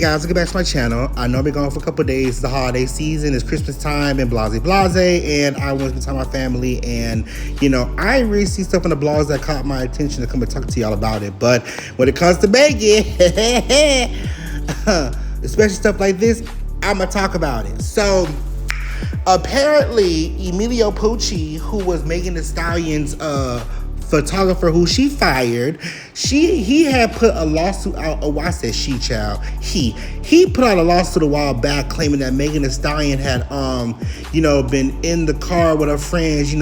guys, welcome back to my channel. I know I've been gone for a couple of days. It's the holiday season, it's Christmas time and blase, and I want to spend time with my family. And I really see stuff on the blogs that caught my attention to come and talk to y'all about it. But when it comes to Megan, especially stuff like this, I'm gonna talk about it. So apparently Emilio Pucci, who was Megan Thee Stallion's photographer who she fired, he had put a lawsuit out. Oh, I said she, child. He put out a lawsuit a while back claiming that Megan Thee Stallion had been in the car with her friends,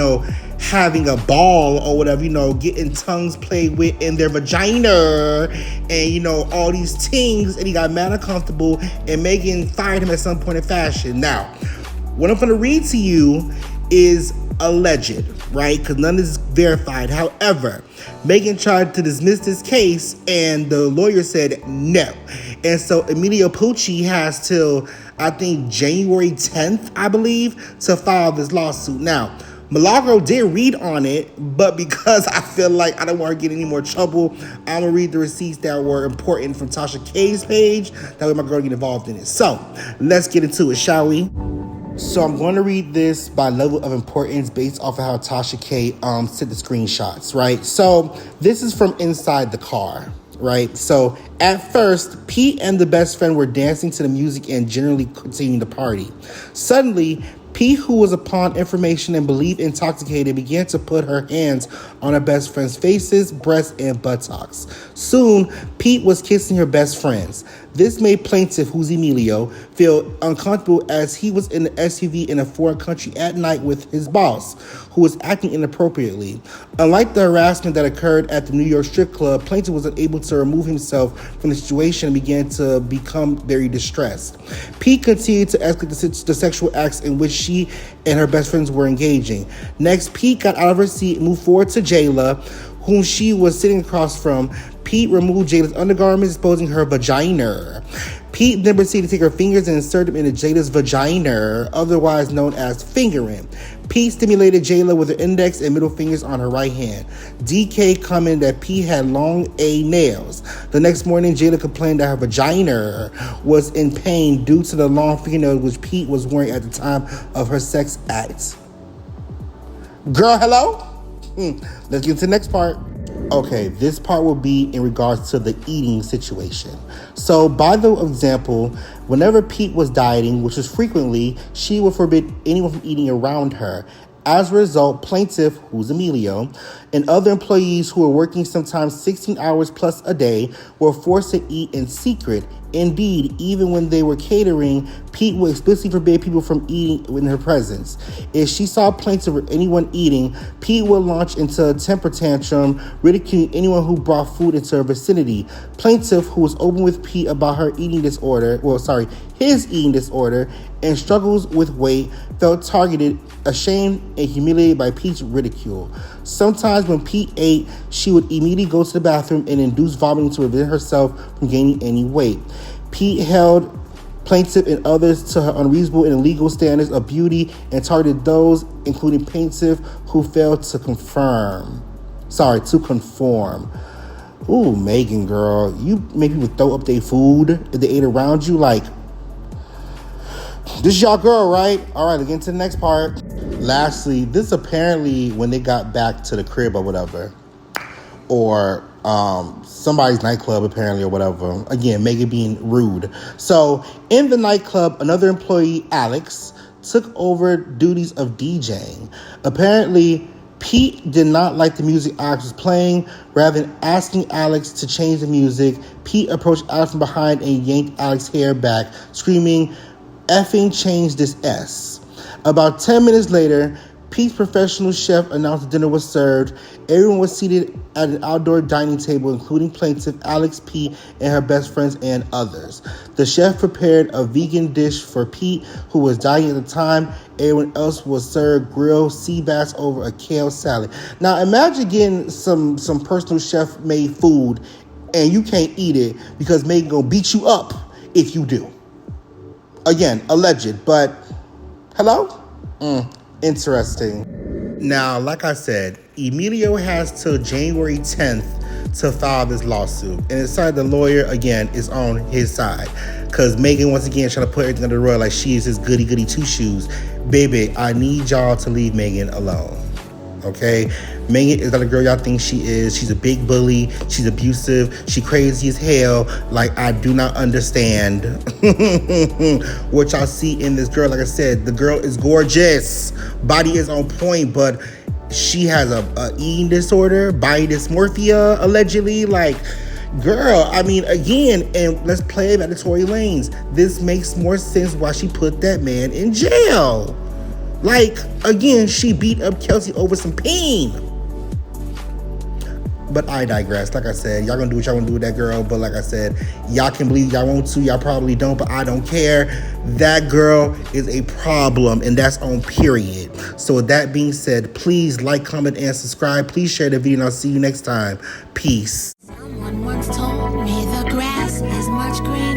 having a ball or whatever, getting tongues played with in their vagina and all these things, and he got mad uncomfortable, and Megan fired him at some point in fashion. Now, what I'm gonna read to you is alleged, right? Because none is verified. However, Megan tried to dismiss this case and the lawyer said no. And so Emilio Pucci has till, I think, January 10th, I believe, to file this lawsuit. Now, Milagro did read on it, but because I feel like I don't want to get any more trouble, I'm going to read the receipts that were important from Tasha K's page. That way my girl get involved in it. So, let's get into it, shall we? So I'm going to read this by level of importance based off of how Tasha K sent the screenshots, right? So this is from inside the car, right? So at first, Pete and the best friend were dancing to the music and generally continuing the party. Suddenly, Pete, who was upon information and believed intoxicated, began to put her hands on her best friend's faces, breasts, and buttocks. Soon, Pete was kissing her best friends. This made plaintiff, who's Emilio, feel uncomfortable as he was in the SUV in a foreign country at night with his boss, who was acting inappropriately. Unlike the harassment that occurred at the New York strip club, plaintiff was unable to remove himself from the situation and began to become very distressed. Pete continued to escalate the sexual acts in which she and her best friends were engaging. Next, Pete got out of her seat and moved forward to Jayla, whom she was sitting across from. Pete removed Jada's undergarments, exposing her vagina. Pete then proceeded to take her fingers and insert them into Jada's vagina, otherwise known as fingering. Pete stimulated Jayla with her index and middle fingers on her right hand. DK commented that Pete had long A nails. The next morning, Jayla complained that her vagina was in pain due to the long fingernails which Pete was wearing at the time of her sex act. Girl, hello? Let's get to the next part. Okay, this part will be in regards to the eating situation. So, by the example, whenever Pete was dieting, which was frequently, she would forbid anyone from eating around her. As a result, plaintiff, who's Emilio, and other employees who were working sometimes 16 hours plus a day were forced to eat in secret. Indeed, even when they were catering, Pete would explicitly forbid people from eating in her presence. If she saw plaintiff or anyone eating, Pete would launch into a temper tantrum, ridiculing anyone who brought food into her vicinity. Plaintiff, who was open with Pete about his eating disorder, and struggles with weight, felt targeted, ashamed, and humiliated by Pete's ridicule. Sometimes when Pete ate, she would immediately go to the bathroom and induce vomiting to prevent herself from gaining any weight. Pete held plaintiff and others to her unreasonable and illegal standards of beauty and targeted those, including plaintiff, who failed to conform. Ooh, Megan, girl, you make people throw up their food if they ate around you. Like, this is y'all girl, right? All right, let's get into the next part. Lastly, this apparently when they got back to the crib or whatever, or somebody's nightclub apparently or whatever. Again, Megan being rude. So in the nightclub, another employee, Alex, took over duties of DJing. Apparently, Pete did not like the music Alex was playing. Rather than asking Alex to change the music, Pete approached Alex from behind and yanked Alex's hair back, screaming, "Effing change this S." About 10 minutes later, Pete's professional chef announced the dinner was served. Everyone was seated at an outdoor dining table, including plaintiff, Alex, Pete, and her best friends and others. The chef prepared a vegan dish for Pete, who was dieting at the time. Everyone else was served grilled sea bass over a kale salad. Now, imagine getting some personal chef-made food, and you can't eat it because Megan gonna beat you up if you do. Again, alleged, but hello? Interesting. Now, like I said, Emilio has till January 10th to file this lawsuit. And inside the lawyer, again, is on his side. Because Megan, once again, trying to put everything under the rug like she is his goody goody two shoes. Baby, I need y'all to leave Megan alone. Okay? Megan is not a girl y'all think she is. She's a big bully. She's abusive. She crazy as hell. Like, I do not understand what y'all see in this girl. Like I said, the girl is gorgeous. Body is on point, but she has a eating disorder, body dysmorphia, allegedly. Like, girl, I mean, again, and let's play it back to Tory Lanez. This makes more sense why she put that man in jail. Like, again, she beat up Kelsey over some pain. But I digress. Like I said, y'all gonna do what y'all wanna do with that girl. But like I said, y'all can believe y'all want to. Y'all probably don't, but I don't care. That girl is a problem, and that's on period. So with that being said, please like, comment, and subscribe. Please share the video, and I'll see you next time. Peace. Someone once told me the grass is much greener